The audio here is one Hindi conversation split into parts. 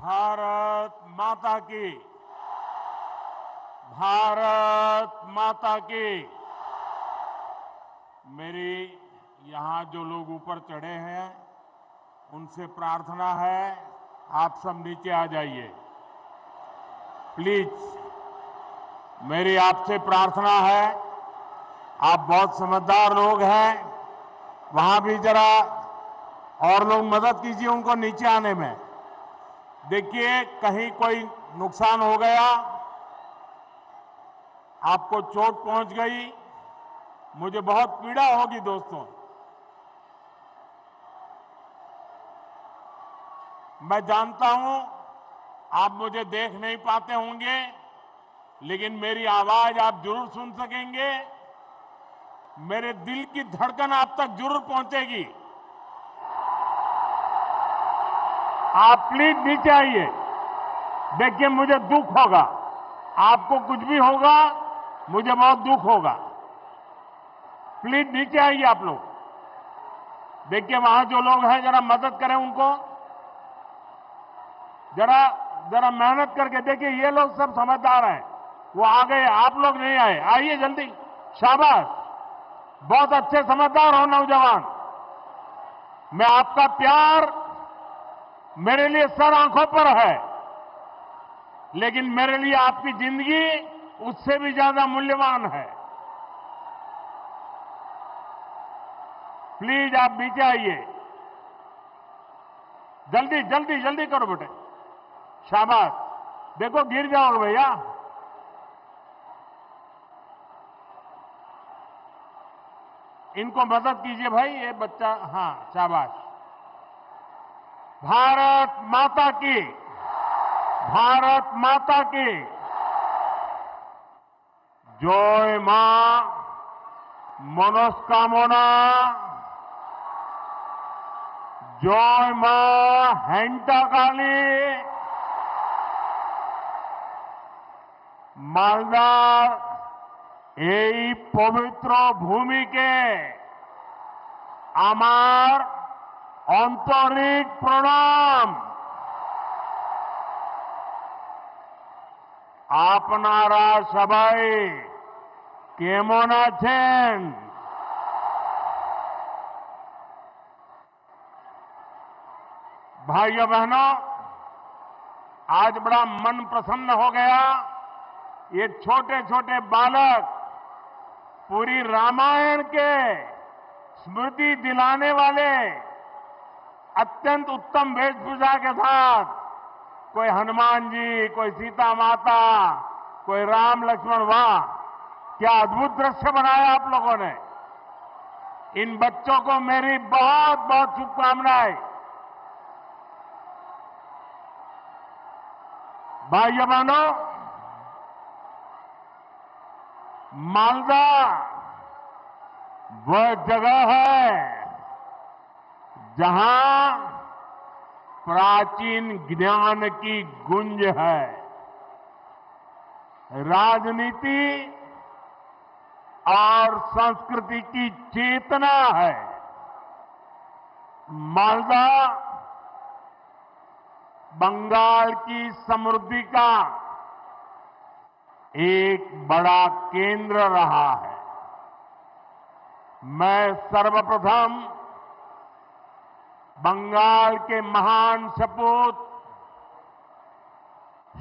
भारत माता की, भारत माता की। मेरी यहां जो लोग ऊपर चढ़े हैं उनसे प्रार्थना है, आप सब नीचे आ जाइए प्लीज। मेरी आपसे प्रार्थना है, आप बहुत समझदार लोग हैं, वहां भी जरा और लोग मदद कीजिए उनको नीचे आने में। देखिए कहीं कोई नुकसान हो गया, आपको चोट पहुंच गई, मुझे बहुत पीड़ा होगी दोस्तों। मैं जानता हूं आप मुझे देख नहीं पाते होंगे, लेकिन मेरी आवाज आप जरूर सुन सकेंगे, मेरे दिल की धड़कन आप तक जरूर पहुंचेगी। आप प्लीज नीचे आइए। देखिए मुझे दुख होगा, आपको कुछ भी होगा, मुझे बहुत दुख होगा। प्लीज नीचे आइए आप लोग। देखिए वहां जो लोग हैं जरा मदद करें उनको, जरा जरा मेहनत करके। देखिए ये लोग सब समझदार हैं, वो आ गए, आप लोग नहीं आए, आइए जल्दी। शाबाश, बहुत अच्छे समझदार हो नौजवान। मैं आपका प्यार मेरे लिए सर आंखों पर है, लेकिन मेरे लिए आपकी जिंदगी उससे भी ज्यादा मूल्यवान है। प्लीज आप नीचे आइए, जल्दी जल्दी जल्दी करो बेटे। शाबाश, देखो गिर जाओगे भैया। इनको मदद कीजिए भाई, ये बच्चा। हाँ शाबाश। भारत माता की, भारत माता की जय। मां मनस्कामना, জয় মা হেন্টাকালী। মালদার এই পবিত্র ভূমিকে আমার আন্তরিক প্রণাম। আপনারা সবাই কেমন আছেন? भाइयों बहनों, आज बड़ा मन प्रसन्न हो गया। ये छोटे छोटे बालक पूरी रामायण के स्मृति दिलाने वाले अत्यंत उत्तम वेशभूषा के साथ, कोई हनुमान जी, कोई सीता माता, कोई राम लक्ष्मण। वाह क्या अद्भुत दृश्य बनाया आप लोगों ने। इन बच्चों को मेरी बहुत बहुत शुभकामनाएं। भाइयों बहनों, मालदा वह जगह है जहां प्राचीन ज्ञान की गुंज है, राजनीति और संस्कृति की चेतना है। मालदा बंगाल की समृद्धि का एक बड़ा केंद्र रहा है। मैं सर्वप्रथम बंगाल के महान सपूत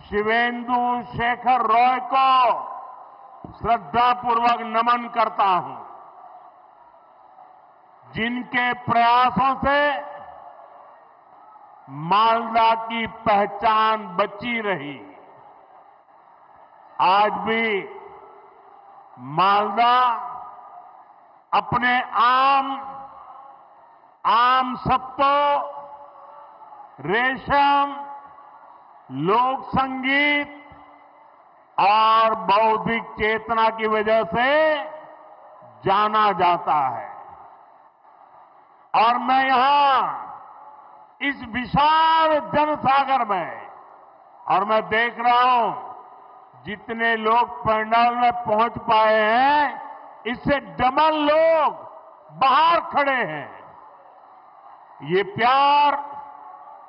शिवेंदु शेखर रॉय को श्रद्धापूर्वक नमन करता हूं, जिनके प्रयासों से मालदा की पहचान बची रही। आज भी मालदा अपने आम सत्तों, रेशम, लोक संगीत और बौद्धिक चेतना की वजह से जाना जाता है। और मैं यहां इस विशाल जनसागर में, और मैं देख रहा हूं जितने लोग पंडाल में पहुंच पाए हैं, इससे डबल लोग बाहर खड़े हैं। ये प्यार,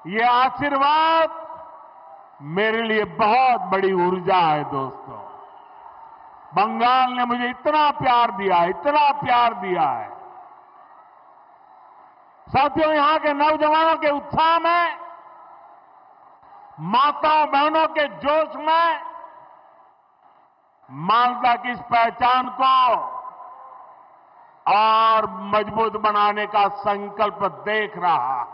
ये आशीर्वाद मेरे लिए बहुत बड़ी ऊर्जा है दोस्तों। बंगाल ने मुझे इतना प्यार दिया, इतना प्यार दिया है। साथियों, यहां के नौजवानों के उत्साह में, माताओं बहनों के जोश में मालदा की इस पहचान को और मजबूत बनाने का संकल्प देख रहा है।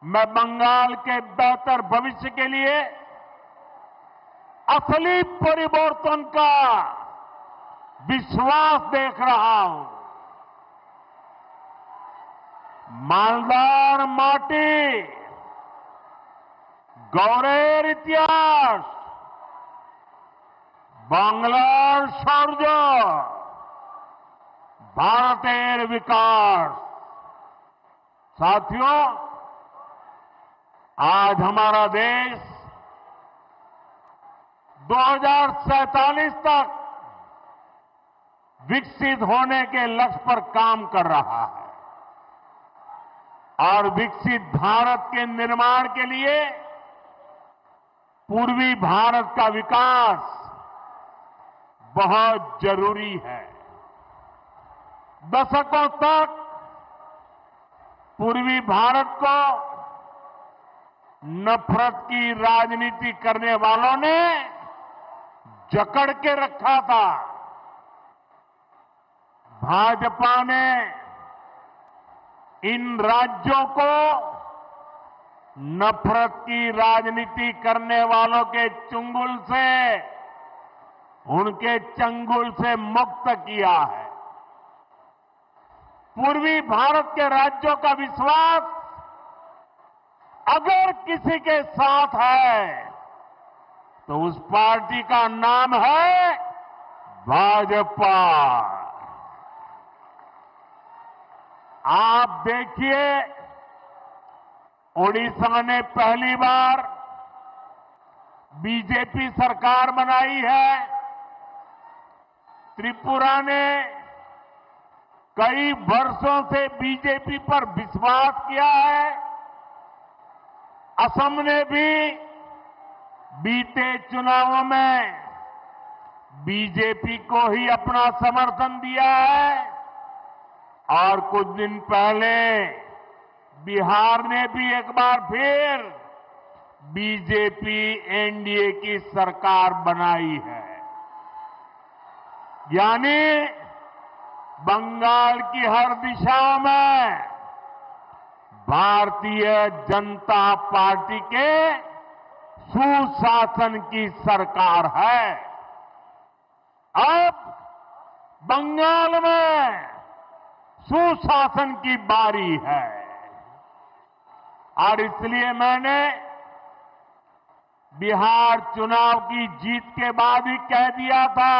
मैं बंगाल के बेहतर भविष्य के लिए असली परिवर्तन का विश्वास देख रहा हूं। मालदार माटी, गौरेर इतिहास, बांग्लार शौर्य, भारतेर विकास। साथियों, आज हमारा देश 2047 तक विकसित होने के लक्ष्य पर काम कर रहा है और विकसित भारत के निर्माण के लिए पूर्वी भारत का विकास बहुत जरूरी है। दशकों तक पूर्वी भारत को नफरत की राजनीति करने वालों ने जकड़ के रखा था। भाजपा ने इन राज्यों को नफरत की राजनीति करने वालों के चंगुल से, उनके चंगुल से मुक्त किया है। पूर्वी भारत के राज्यों का विश्वास अगर किसी के साथ है तो उस पार्टी का नाम है भाजपा। आप देखिए, ओडिशा ने पहली बार बीजेपी सरकार बनाई है। त्रिपुरा ने कई वर्षों से बीजेपी पर विश्वास किया है। असम ने भी बीते चुनावों में बीजेपी को ही अपना समर्थन दिया है और कुछ दिन पहले बिहार ने भी एक बार फिर बीजेपी एनडीए की सरकार बनाई है। यानी बंगाल की हर दिशा में भारतीय जनता पार्टी के सुशासन की सरकार है। अब बंगाल में सुशासन की बारी है और इसलिए मैंने बिहार चुनाव की जीत के बाद ही कह दिया था,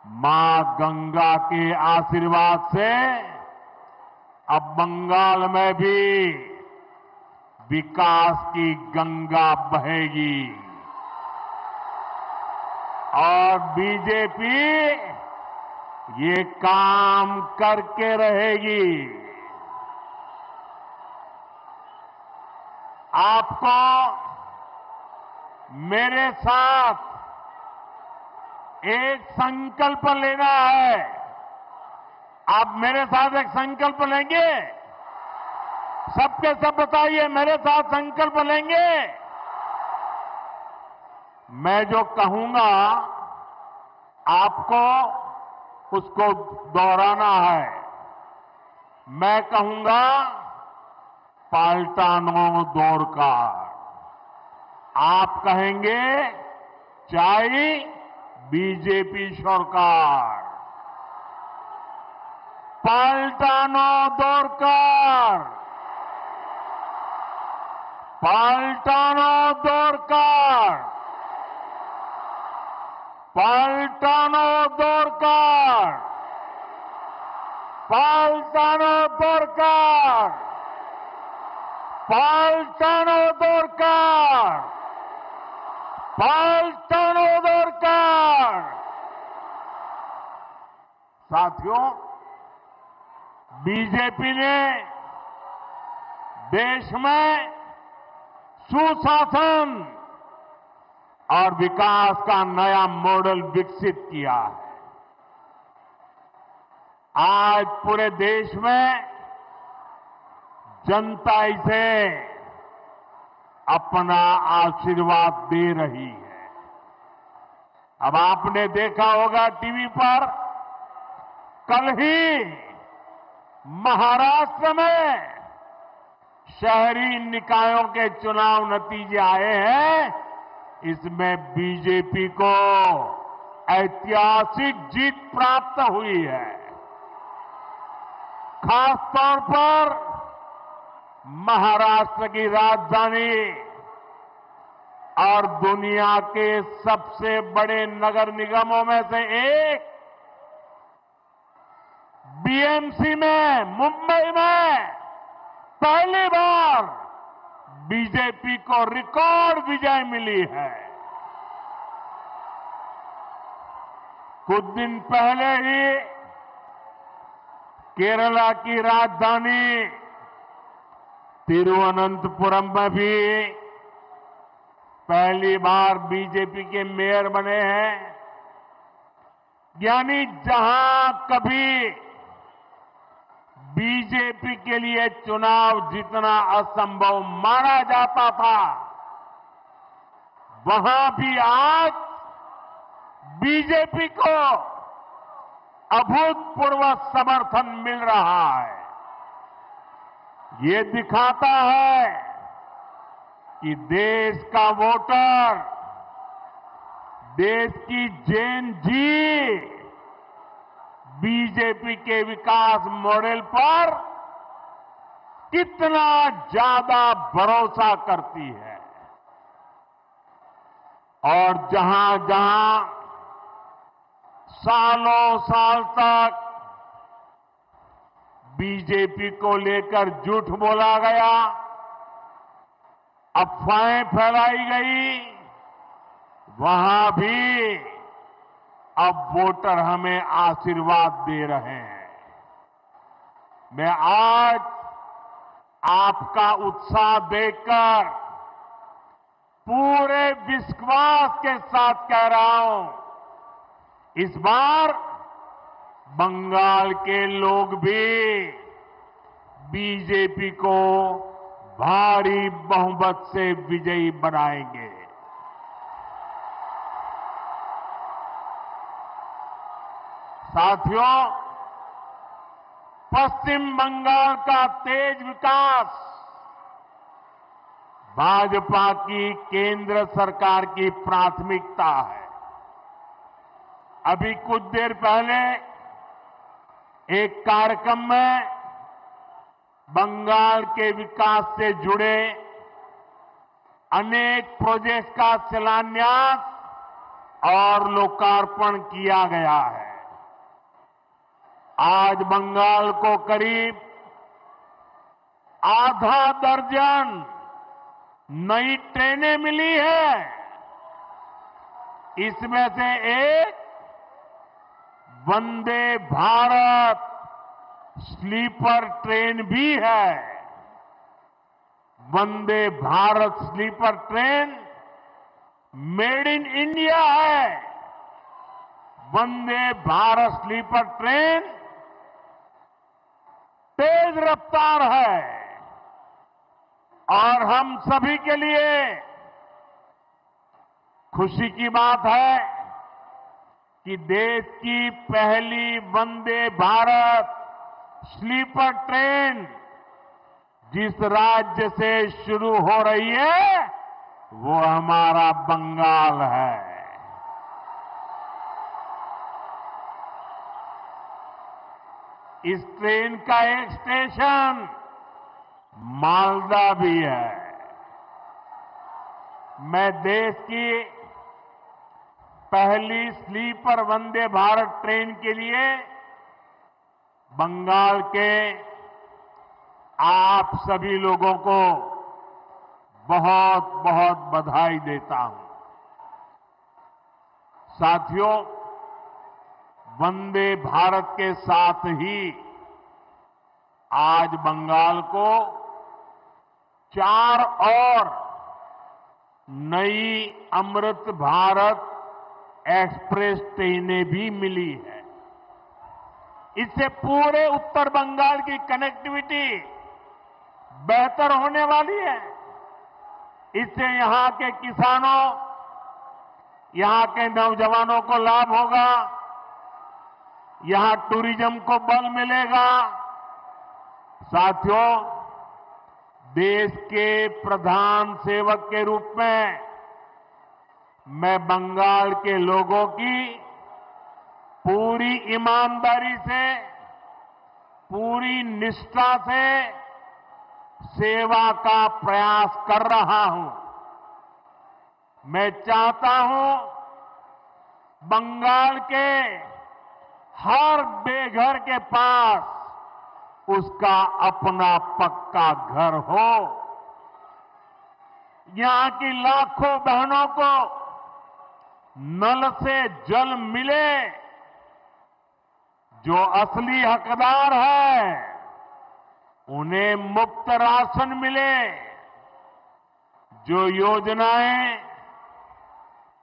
मां गंगा के आशीर्वाद से अब बंगाल में भी विकास की गंगा बहेगी और बीजेपी ये काम करके रहेगी। आपको मेरे साथ एक संकल्प लेना है। आप मेरे साथ एक संकल्प लेंगे? सबके सब बताइए, मेरे साथ संकल्प लेंगे? मैं जो कहूंगा आपको उसको दोहराना है। मैं कहूंगा पाल्टानो दोरकार, आप कहेंगे चाय बीजेपी सरकार। पाल्टानो दोरकार, पाल्टानो दोरकार, पाल्टानो दोरकार, पाल्टानो दोरकार, पाल्टानो दोरकार, पाल्टानो दोरकार। साथियों, बीजेपी ने देश में सुशासन और विकास का नया मॉडल विकसित किया है। आज पूरे देश में जनता इसे अपना आशीर्वाद दे रही है। अब आपने देखा होगा टीवी पर, कल ही महाराष्ट्र में शहरी निकायों के चुनाव नतीजे आए हैं। इसमें बीजेपी को ऐतिहासिक जीत प्राप्त हुई है। खासतौर पर महाराष्ट्र की राजधानी और दुनिया के सबसे बड़े नगर निगमों में से एक बीएमसी में, मुंबई में पहली बार बीजेपी को रिकॉर्ड विजय मिली है। कुछ दिन पहले ही केरला की राजधानी तिरुवनंतपुरम में भी पहली बार बीजेपी के मेयर बने हैं। यानी जहां कभी बीजेपी के लिए चुनाव जीतना असंभव माना जाता था, वहां भी आज बीजेपी को अभूतपूर्व समर्थन मिल रहा है। ये दिखाता है कि देश का वोटर, देश की जेन जी बीजेपी के विकास मॉडल पर कितना ज्यादा भरोसा करती है। और जहां जहां सालों साल तक बीजेपी को लेकर झूठ बोला गया, अफवाहें फैलाई गई, वहां भी अब वोटर हमें आशीर्वाद दे रहे हैं। मैं आज आपका उत्साह देखकर पूरे विश्वास के साथ कह रहा हूं, इस बार बंगाल के लोग भी बीजेपी को भारी बहुमत से विजयी बनाएंगे। साथियों, पश्चिम बंगाल का तेज विकास भाजपा की केंद्र सरकार की प्राथमिकता है। अभी कुछ देर पहले एक कार्यक्रम में बंगाल के विकास से जुड़े अनेक प्रोजेक्ट का शिलान्यास और लोकार्पण किया गया है। आज बंगाल को करीब आधा दर्जन नई ट्रेनें मिली है। इसमें से एक वंदे भारत स्लीपर ट्रेन भी है। Vande Bharat sleeper train made in India है। वंदे भारत स्लीपर ट्रेन तेज रफ्तार है और हम सभी के लिए खुशी की बात है कि देश की पहली वंदे भारत स्लीपर ट्रेन जिस राज्य से शुरू हो रही है वो हमारा बंगाल है। इस ट्रेन का एक स्टेशन मालदा भी है। मैं देश की पहली स्लीपर वंदे भारत ट्रेन के लिए बंगाल के आप सभी लोगों को बहुत बहुत बधाई देता हूं। साथियों, वंदे भारत के साथ ही आज बंगाल को 4 और नई अमृत भारत एक्सप्रेस ट्रेनें भी मिली है। इससे पूरे उत्तर बंगाल की कनेक्टिविटी बेहतर होने वाली है। इससे यहां के किसानों, यहां के नौजवानों को लाभ होगा, यहां टूरिज्म को बल मिलेगा। साथियों, देश के प्रधान सेवक के रूप में मैं बंगाल के लोगों की पूरी ईमानदारी से, पूरी निष्ठा से सेवा का प्रयास कर रहा हूं। मैं चाहता हूं बंगाल के हर बेघर के पास उसका अपना पक्का घर हो। यहां की लाखों बहनों को नल से जल मिले। जो असली हकदार है उन्हें मुफ्त राशन मिले। जो योजनाएं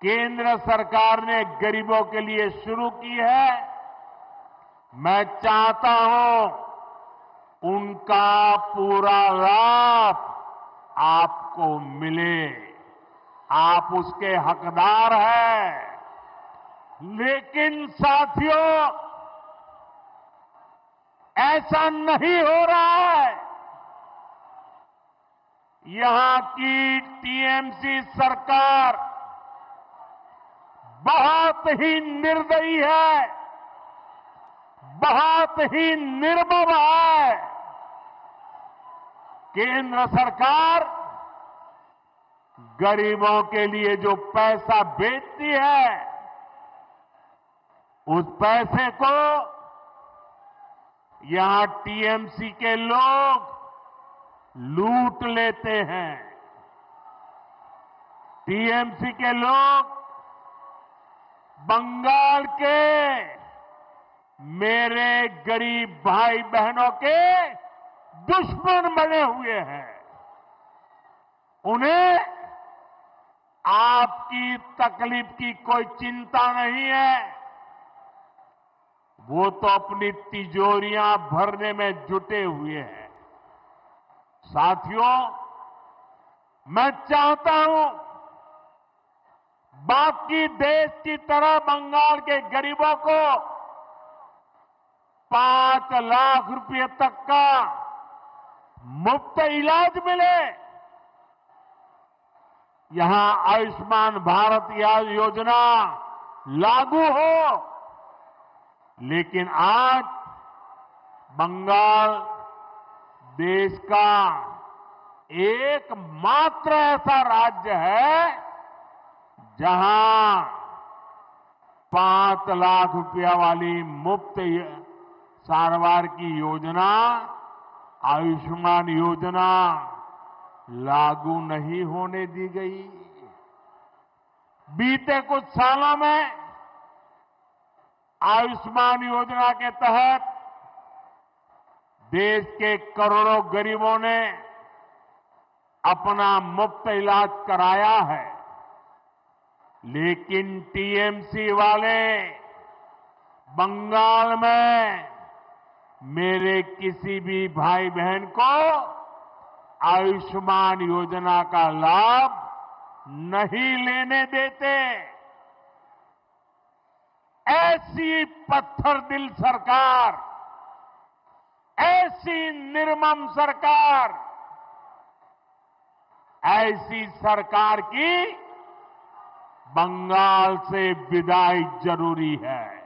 केंद्र सरकार ने गरीबों के लिए शुरू की है, मैं चाहता हूं उनका पूरा लाभ आपको मिले। आप उसके हकदार हैं। लेकिन साथियों, ऐसा नहीं हो रहा है। यहां की टीएमसी सरकार बहुत ही निर्दयी है, बहुत ही निर्मम है। केंद्र सरकार गरीबों के लिए जो पैसा भेजती है, उस पैसे को यहां टीएमसी के लोग लूट लेते हैं। टीएमसी के लोग बंगाल के मेरे गरीब भाई बहनों के दुश्मन बने हुए हैं। उन्हें आपकी तकलीफ की कोई चिंता नहीं है। वो तो अपनी तिजोरियां भरने में जुटे हुए हैं। साथियों, मैं चाहता हूं बाकी देश की तरह बंगाल के गरीबों को 5 लाख रुपए तक का मुफ्त इलाज मिले। यहां आयुष्मान भारत योजना लागू हो। लेकिन आज बंगाल देश का एकमात्र ऐसा राज्य है जहां 5 लाख रुपया वाली मुफ्त सारवार की योजना, आयुष्मान योजना लागू नहीं होने दी गई। बीते कुछ सालों में आयुष्मान योजना के तहत देश के करोड़ों गरीबों ने अपना मुफ्त इलाज कराया है। लेकिन टीएमसी वाले बंगाल में मेरे किसी भी भाई बहन को आयुष्मान योजना का लाभ नहीं लेने देते। ऐसी पत्थर दिल सरकार, ऐसी निर्मम सरकार, ऐसी सरकार की बंगाल से विदाई जरूरी है।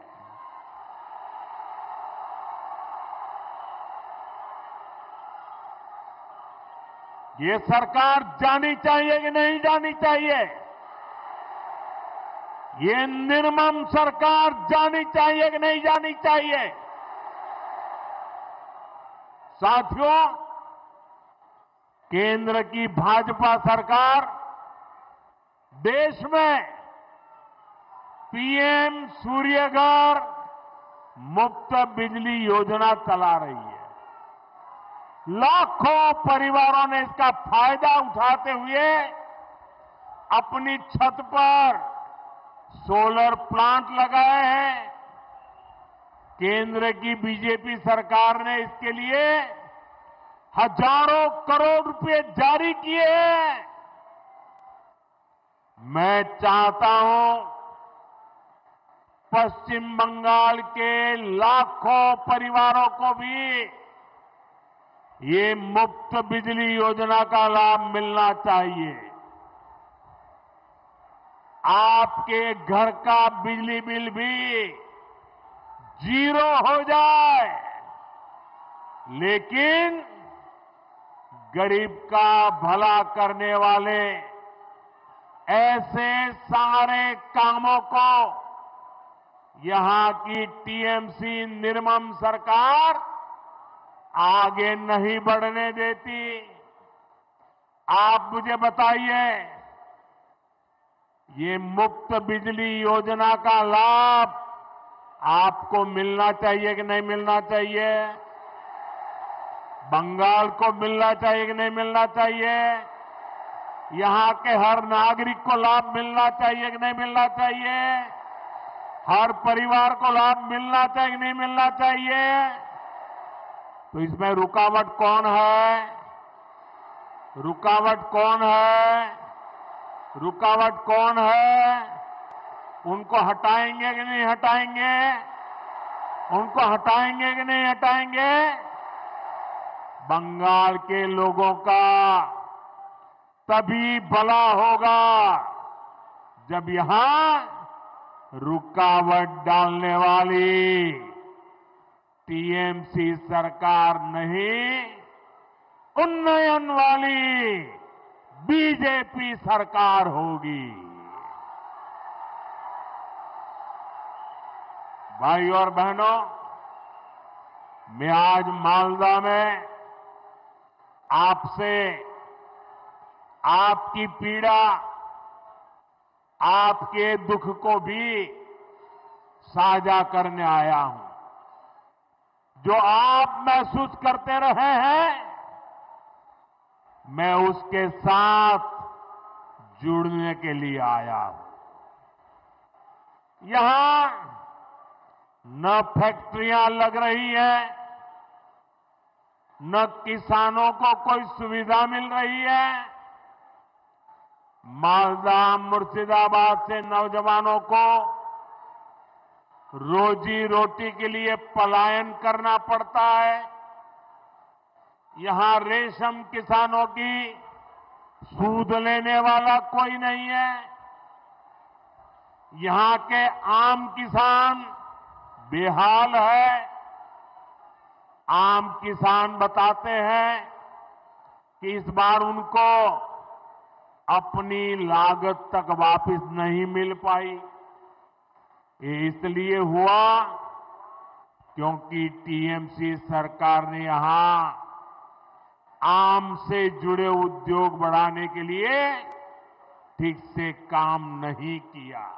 ये सरकार जानी चाहिए कि नहीं जानी चाहिए? ये निर्मम सरकार जानी चाहिए कि नहीं जानी चाहिए? साथियों, केंद्र की भाजपा सरकार देश में पीएम सूर्यघर मुफ्त बिजली योजना चला रही है। लाखों परिवारों ने इसका फायदा उठाते हुए अपनी छत पर सोलर प्लांट लगाए हैं। केंद्र की बीजेपी सरकार ने इसके लिए हजारों करोड़ रुपए जारी किए हैं। मैं चाहता हूं पश्चिम बंगाल के लाखों परिवारों को भी ये मुफ्त बिजली योजना का लाभ मिलना चाहिए। आपके घर का बिजली बिल भी 0 हो जाए, लेकिन गरीब का भला करने वाले ऐसे सारे कामों को यहां की टीएमसी निर्मम सरकार आगे नहीं बढ़ने देती। आप मुझे बताइए, ये मुफ्त बिजली योजना का लाभ आपको मिलना चाहिए कि नहीं मिलना चाहिए? बंगाल को मिलना चाहिए कि नहीं मिलना चाहिए? यहां के हर नागरिक को लाभ मिलना चाहिए कि नहीं मिलना चाहिए? हर परिवार को लाभ मिलना चाहिए कि नहीं मिलना चाहिए? तो इसमें रुकावट कौन है? रुकावट कौन है? रुकावट कौन है? उनको हटाएंगे कि नहीं हटाएंगे? उनको हटाएंगे कि नहीं हटाएंगे? बंगाल के लोगों का तभी भला होगा जब यहां रुकावट डालने वाली टीएमसी सरकार नहीं, उन्नयन वाली बीजेपी सरकार होगी। भाई और बहनों, मैं आज मालदा में आपसे आपकी पीड़ा, आपके दुख को भी साझा करने आया हूं। जो आप महसूस करते रहे हैं, मैं उसके साथ जुड़ने के लिए आया हूं। यहां न फैक्ट्रियां लग रही हैं, न किसानों को कोई सुविधा मिल रही है। मालदा मुर्शिदाबाद से नौजवानों को रोजी रोटी के लिए पलायन करना पड़ता है। यहां रेशम किसानों की सूद लेने वाला कोई नहीं है। यहां के आम किसान बेहाल है। आम किसान बताते हैं कि इस बार उनको अपनी लागत तक वापस नहीं मिल पाई। ये इसलिए हुआ क्योंकि टीएमसी सरकार ने यहां आम से जुड़े उद्योग बढ़ाने के लिए ठीक से काम नहीं किया।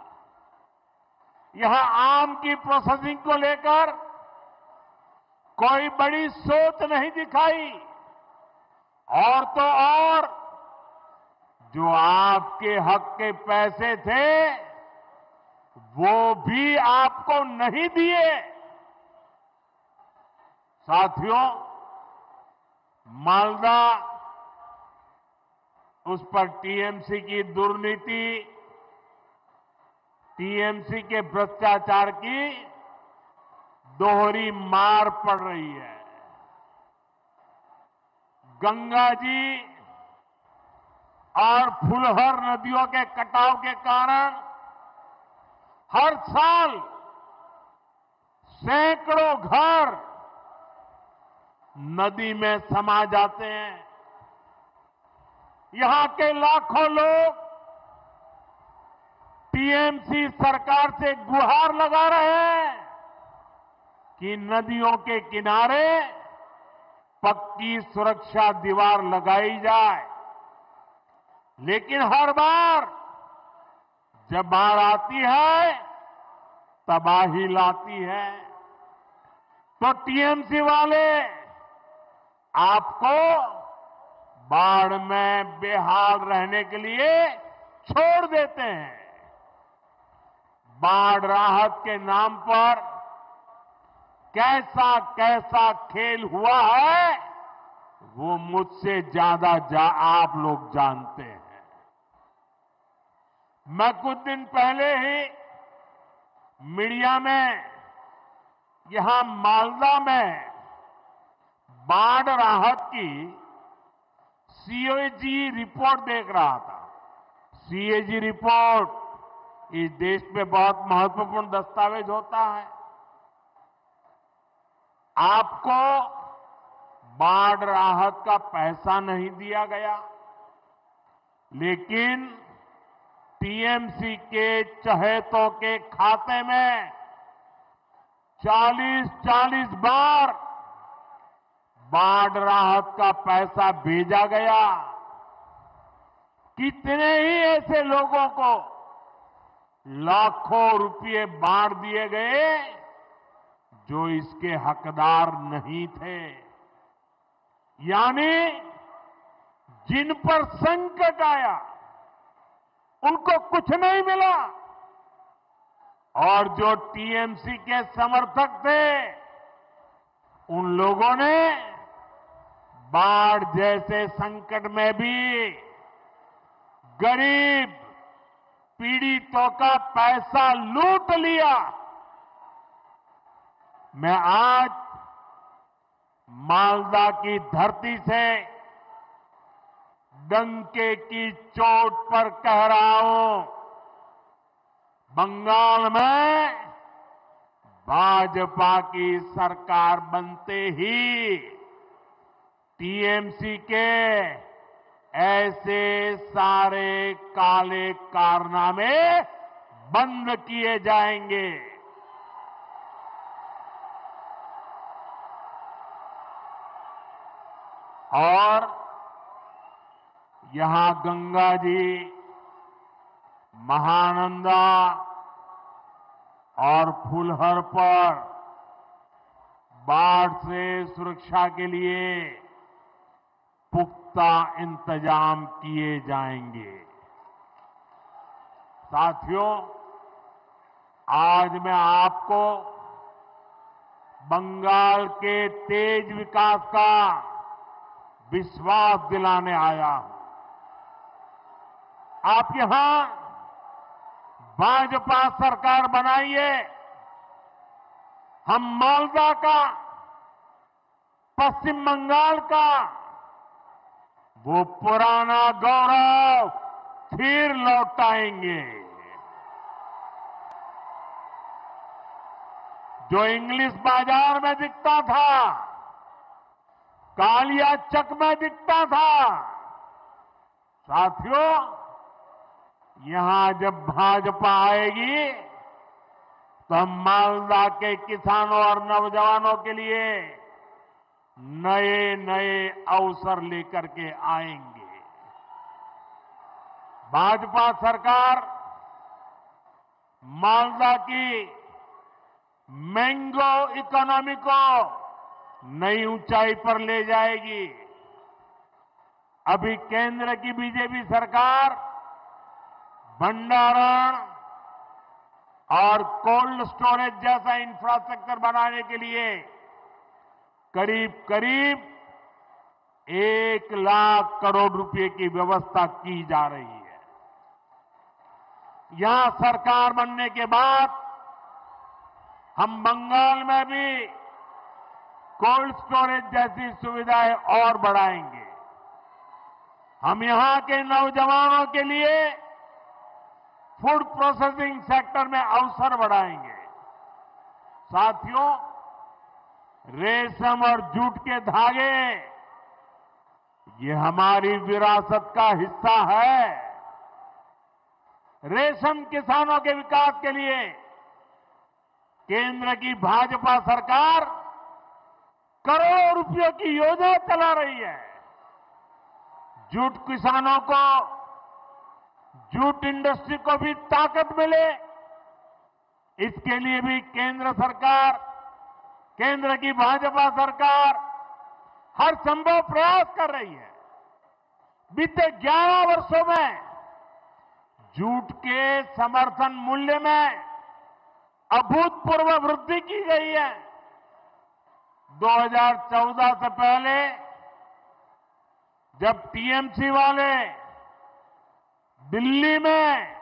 यहां आम की प्रोसेसिंग को लेकर कोई बड़ी सोच नहीं दिखाई। और तो और जो आपके हक के पैसे थे वो भी आपको नहीं दिए। साथियों, मालदा उस पर टीएमसी की दुर्नीति, टीएमसी के भ्रष्टाचार की दोहरी मार पड़ रही है। गंगा जी और फुलहर नदियों के कटाव के कारण हर साल सैकड़ों घर नदी में समा जाते हैं। यहां के लाखों लोग टीएमसी सरकार से गुहार लगा रहे हैं कि नदियों के किनारे पक्की सुरक्षा दीवार लगाई जाए। लेकिन हर बार जब बाढ़ आती है तबाही लाती है। तो टीएमसी वाले आपको बाढ़ में बेहाल रहने के लिए छोड़ देते हैं। बाढ़ राहत के नाम पर कैसा कैसा खेल हुआ है वो मुझसे ज्यादा आप लोग जानते हैं। मैं कुछ दिन पहले ही मीडिया में यहां मालदा में बाढ़ राहत की सीएजी रिपोर्ट देख रहा था। सीएजी रिपोर्ट इस देश में बहुत महत्वपूर्ण दस्तावेज होता है। आपको बाढ़ राहत का पैसा नहीं दिया गया, लेकिन टीएमसी के चहेतों के खाते में 40-40 बार बाढ़ राहत का पैसा भेजा गया। कितने ही ऐसे लोगों को लाखों रुपए बांट दिए गए जो इसके हकदार नहीं थे। यानी जिन पर संकट आया उनको कुछ नहीं मिला, और जो टीएमसी के समर्थक थे उन लोगों ने बाढ़ जैसे संकट में भी गरीब पीड़ितों का पैसा लूट लिया। मैं आज मालदा की धरती से डंके की चोट पर कह रहा हूं, बंगाल में भाजपा की सरकार बनते ही टीएमसी के ऐसे सारे काले कारनामे बंद किए जाएंगे। और यहां गंगा जी, महानंदा और फुलहर पर बाढ़ से सुरक्षा के लिए पुख्ता इंतजाम किए जाएंगे। साथियों, आज मैं आपको बंगाल के तेज विकास का विश्वास दिलाने आया हूं। आप यहां भाजपा सरकार बनाइए, हम मालदा का, पश्चिम बंगाल का वो पुराना गौरव फिर लौटाएंगे। जो इंग्लिश बाजार में दिखता था, कालिया चक में दिखता था, साथियों यहां जब भाजपा आएगी तो हम मालदा के किसानों और नौजवानों के लिए नए नए अवसर लेकर के आएंगे। भाजपा सरकार मालदा की मैंगो इकोनॉमी को नई ऊंचाई पर ले जाएगी। अभी केंद्र की बीजेपी सरकार भंडारण और कोल्ड स्टोरेज जैसा इंफ्रास्ट्रक्चर बनाने के लिए करीब करीब 1 लाख करोड़ रुपए की व्यवस्था की जा रही है। यहां सरकार बनने के बाद हम बंगाल में भी कोल्ड स्टोरेज जैसी सुविधाएं और बढ़ाएंगे। हम यहां के नौजवानों के लिए फूड प्रोसेसिंग सेक्टर में अवसर बढ़ाएंगे। साथियों, रेशम और जूट के धागे ये हमारी विरासत का हिस्सा है। रेशम किसानों के विकास के लिए केंद्र की भाजपा सरकार करोड़ों रुपयों की योजना चला रही है। जूट किसानों को, जूट इंडस्ट्री को भी ताकत मिले, इसके लिए भी केंद्र सरकार, केंद्र की भाजपा सरकार हर संभव प्रयास कर रही है। बीते 11 वर्षों में जूट के समर्थन मूल्य में अभूतपूर्व वृद्धि की गई है। 2014 से पहले जब टीएमसी वाले दिल्ली में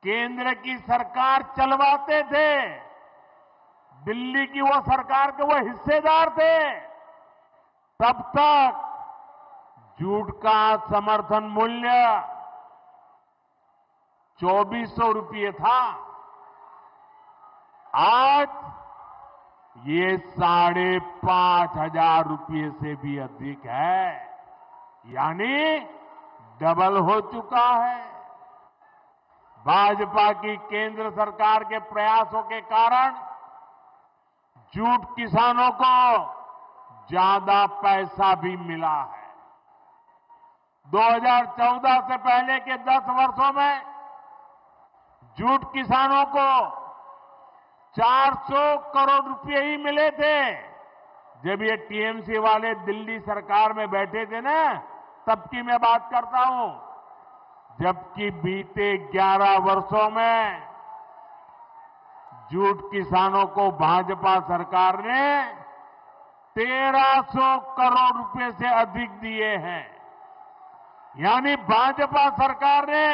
केंद्र की सरकार चलवाते थे, दिल्ली की वो सरकार के वो हिस्सेदार थे, तब तक जूट का समर्थन मूल्य 2400 रुपये था। आज ये 5,500 रुपये से भी अधिक है, यानी डबल हो चुका है। भाजपा की केंद्र सरकार के प्रयासों के कारण जूट किसानों को ज्यादा पैसा भी मिला है। 2014 से पहले के 10 वर्षों में जूट किसानों को 400 करोड़ रुपए ही मिले थे। जब ये टीएमसी वाले दिल्ली सरकार में बैठे थे ना, तब की मैं बात करता हूं। जबकि बीते 11 वर्षों में जूट किसानों को भाजपा सरकार ने 1300 करोड़ रुपए से अधिक दिए हैं, यानी भाजपा सरकार ने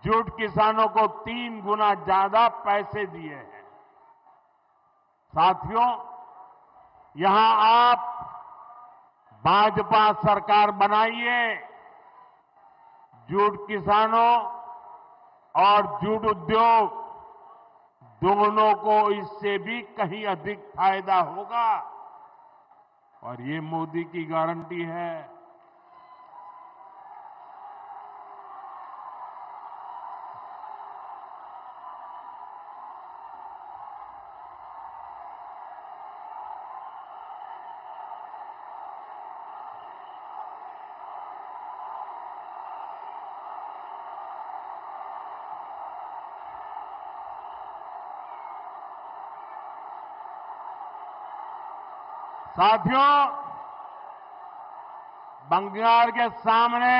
जूट किसानों को 3 गुना ज्यादा पैसे दिए हैं। साथियों, यहां आप भाजपा सरकार बनाइए, जूट किसानों और जूट उद्योग दोनों को इससे भी कहीं अधिक फायदा होगा, और ये मोदी की गारंटी है। साथियों, बंगाल के सामने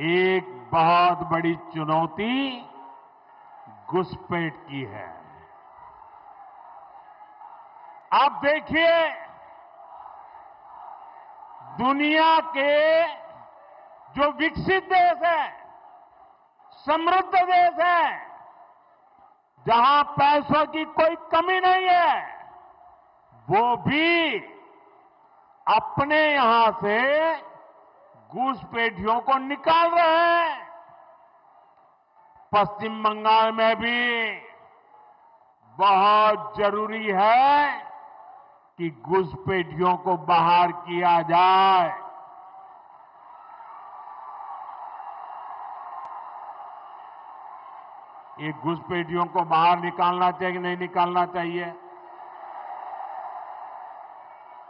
एक बहुत बड़ी चुनौती घुसपैठ की है। आप देखिए, दुनिया के जो विकसित देश है, समृद्ध देश है, जहां पैसों की कोई कमी नहीं है, वो भी अपने यहां से घुसपैठियों को निकाल रहे हैं। पश्चिम बंगाल में भी बहुत जरूरी है कि घुसपैठियों को बाहर किया जाए। ये घुसपैठियों को बाहर निकालना चाहिए कि नहीं निकालना चाहिए?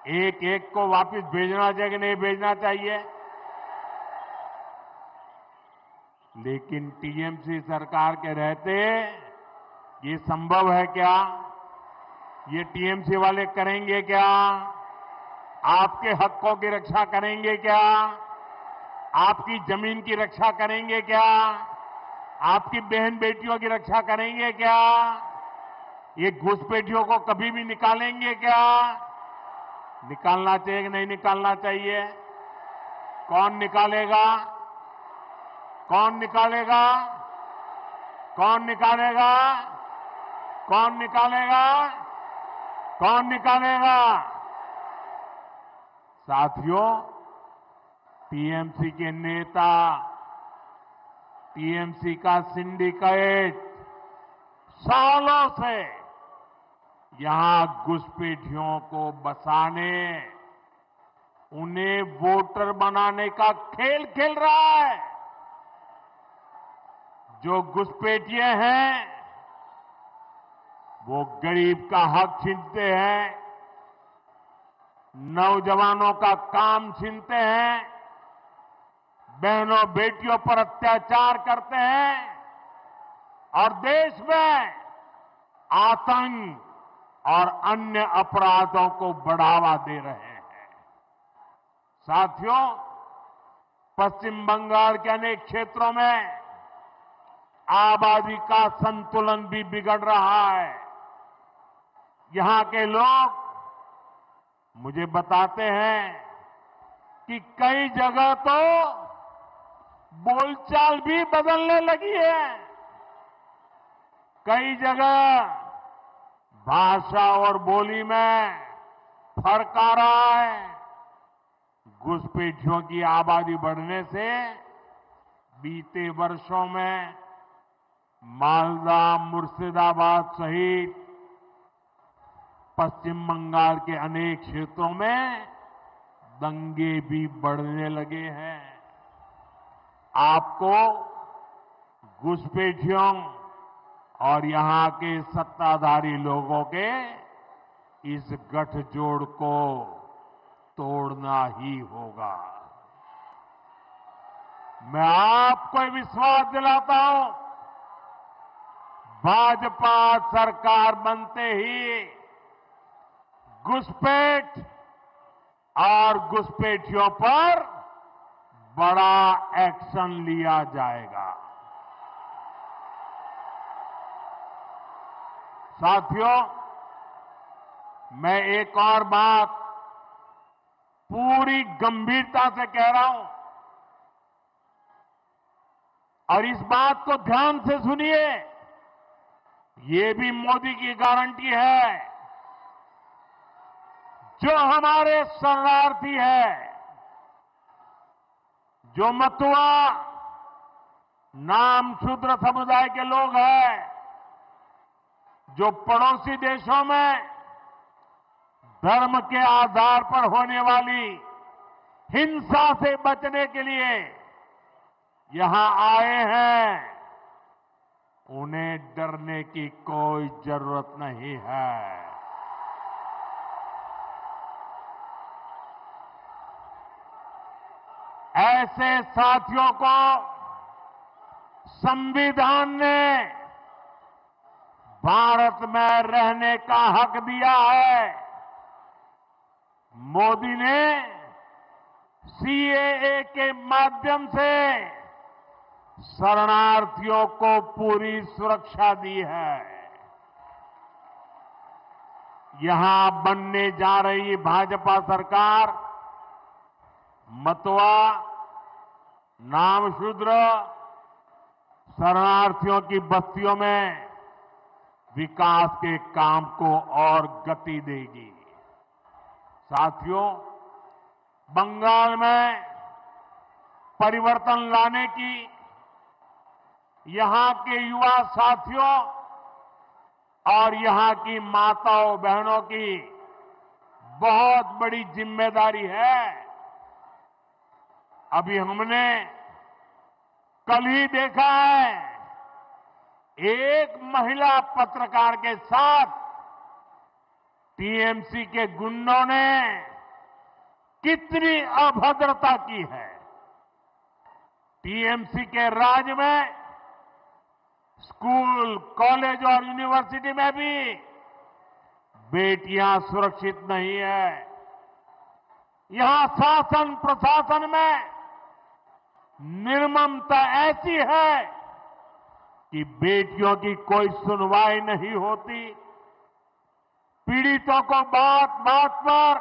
एक एक को वापस भेजना चाहिए कि नहीं भेजना चाहिए? लेकिन टीएमसी सरकार के रहते ये संभव है क्या? ये टीएमसी वाले करेंगे क्या? आपके हकों की रक्षा करेंगे क्या? आपकी जमीन की रक्षा करेंगे क्या? आपकी बहन बेटियों की रक्षा करेंगे क्या? ये घुसपैठियों को कभी भी निकालेंगे क्या? निकालना चाहिए कि नहीं निकालना चाहिए? कौन निकालेगा? कौन निकालेगा? कौन निकालेगा? कौन निकालेगा? कौन निकालेगा? साथियों, टीएमसी के नेता, टीएमसी का सिंडिकेट सालों से यहां घुसपैठियों को बसाने, उन्हें वोटर बनाने का खेल खेल रहा है। जो घुसपैठिए हैं वो गरीब का हक छीनते हैं, नौजवानों का काम छीनते हैं, बहनों बेटियों पर अत्याचार करते हैं और देश में आतंक और अन्य अपराधों को बढ़ावा दे रहे हैं। साथियों, पश्चिम बंगाल के अनेक क्षेत्रों में आबादी का संतुलन भी बिगड़ रहा है। यहां के लोग मुझे बताते हैं कि कई जगह तो बोलचाल भी बदलने लगी है। कई जगह भाषा और बोली में फर्क आ रहा है। घुसपैठियों की आबादी बढ़ने से बीते वर्षों में मालदा, मुर्शिदाबाद सहित पश्चिम बंगाल के अनेक क्षेत्रों में दंगे भी बढ़ने लगे हैं। आपको घुसपैठियों और यहां के सत्ताधारी लोगों के इस गठजोड़ को तोड़ना ही होगा। मैं आपको विश्वास दिलाता हूं, भाजपा सरकार बनते ही घुसपैठ और घुसपैठियों पर बड़ा एक्शन लिया जाएगा। साथियों, मैं एक और बात पूरी गंभीरता से कह रहा हूं और इस बात को ध्यान से सुनिए। ये भी मोदी की गारंटी है। जो हमारे शरणार्थी है, जो मतुआ नाम शूद्र समुदाय के लोग हैं, जो पड़ोसी देशों में धर्म के आधार पर होने वाली हिंसा से बचने के लिए यहां आए हैं, उन्हें डरने की कोई जरूरत नहीं है। ऐसे साथियों को संविधान ने भारत में रहने का हक दिया है। मोदी ने सीएए के माध्यम से शरणार्थियों को पूरी सुरक्षा दी है। यहां बनने जा रही भाजपा सरकार मतुआ, नामशूद्र, शरणार्थियों की बस्तियों में विकास के काम को और गति देगी। साथियों, बंगाल में परिवर्तन लाने की यहां के युवा साथियों और यहां की माताओं बहनों की बहुत बड़ी जिम्मेदारी है। अभी हमने कल ही देखा है, एक महिला पत्रकार के साथ टीएमसी के गुंडों ने कितनी अभद्रता की है। टीएमसी के राज में स्कूल, कॉलेज और यूनिवर्सिटी में भी बेटियां सुरक्षित नहीं है। यहां शासन प्रशासन में निर्ममता ऐसी है कि बेटियों की कोई सुनवाई नहीं होती। पीड़ितों को बात बात पर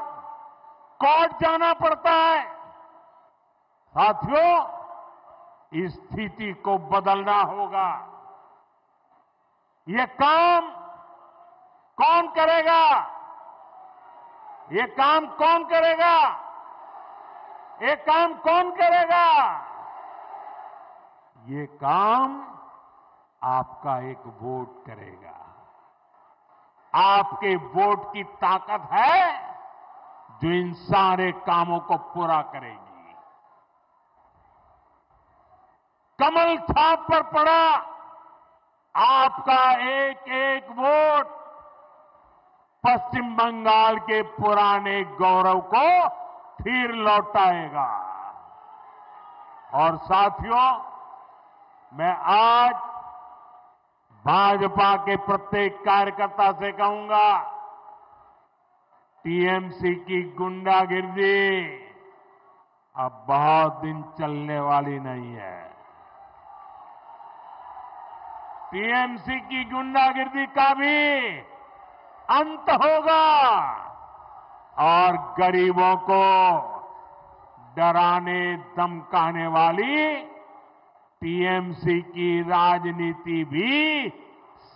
कोर्ट जाना पड़ता है। साथियों, इस स्थिति को बदलना होगा। ये काम कौन करेगा? ये काम कौन करेगा? ये काम कौन करेगा? ये काम आपका एक वोट करेगा। आपके वोट की ताकत है जो इन सारे कामों को पूरा करेगी। कमल छाप पर पड़ा आपका एक एक वोट पश्चिम बंगाल के पुराने गौरव को फिर लौटाएगा। और साथियों, मैं आज भाजपा के प्रत्येक कार्यकर्ता से कहूंगा, टीएमसी की गुंडागिर्दी, अब बहुत दिन चलने वाली नहीं है। टीएमसी की गुंडागिर्दी का भी अंत होगा और गरीबों को डराने धमकाने वाली टीएमसी की राजनीति भी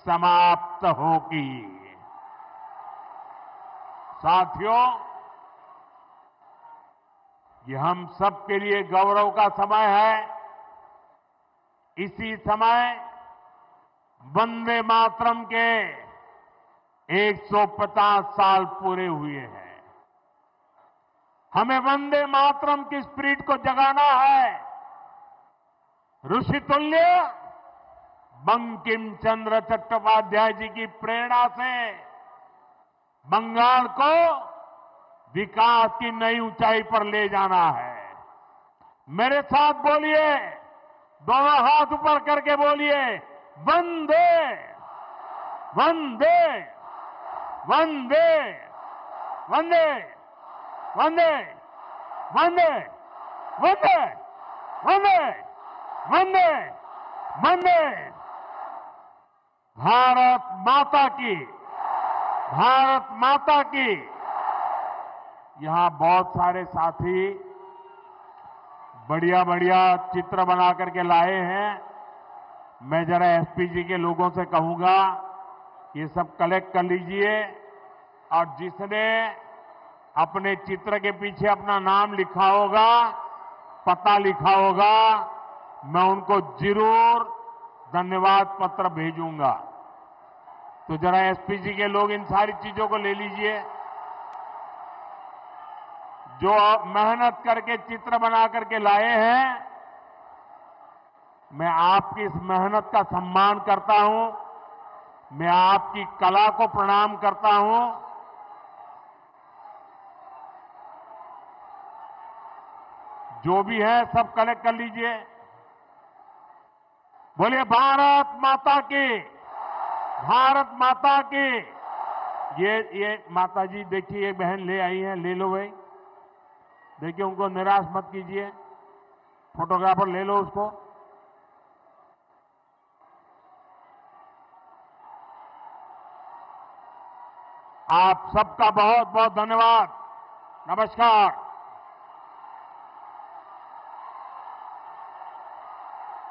समाप्त होगी। साथियों, ये हम सबके लिए गौरव का समय है। इसी समय वंदे मातरम के 150 साल पूरे हुए हैं। हमें वंदे मातरम की स्पिरिट को जगाना है। ऋषितुल्य बंकिम चंद्र चट्टोपाध्याय जी की प्रेरणा से बंगाल को विकास की नई ऊंचाई पर ले जाना है। मेरे साथ बोलिए, दोनों हाथ ऊपर करके बोलिए, वंदे वंदे वंदे वंदे वंदे वंदे वंदे वंदे वंदे वंदे। भारत माता की, भारत माता की। यहां बहुत सारे साथी बढ़िया बढ़िया चित्र बना करके लाए हैं। मैं जरा एसपीजी के लोगों से कहूंगा ये सब कलेक्ट कर लीजिए और जिसने अपने चित्र के पीछे अपना नाम लिखा होगा, पता लिखा होगा, मैं उनको जरूर धन्यवाद पत्र भेजूंगा। तो जरा एसपीजी के लोग इन सारी चीजों को ले लीजिए। जो आप मेहनत करके चित्र बना करके लाए हैं, मैं आपकी इस मेहनत का सम्मान करता हूं। मैं आपकी कला को प्रणाम करता हूं। जो भी है सब कलेक्ट कर लीजिए। बोलिए भारत माता की, भारत माता की। ये माता जी देखिए, एक बहन ले आई है, ले लो भाई। देखिए उनको निराश मत कीजिए, फोटोग्राफर ले लो उसको। आप सबका बहुत बहुत धन्यवाद। नमस्कार।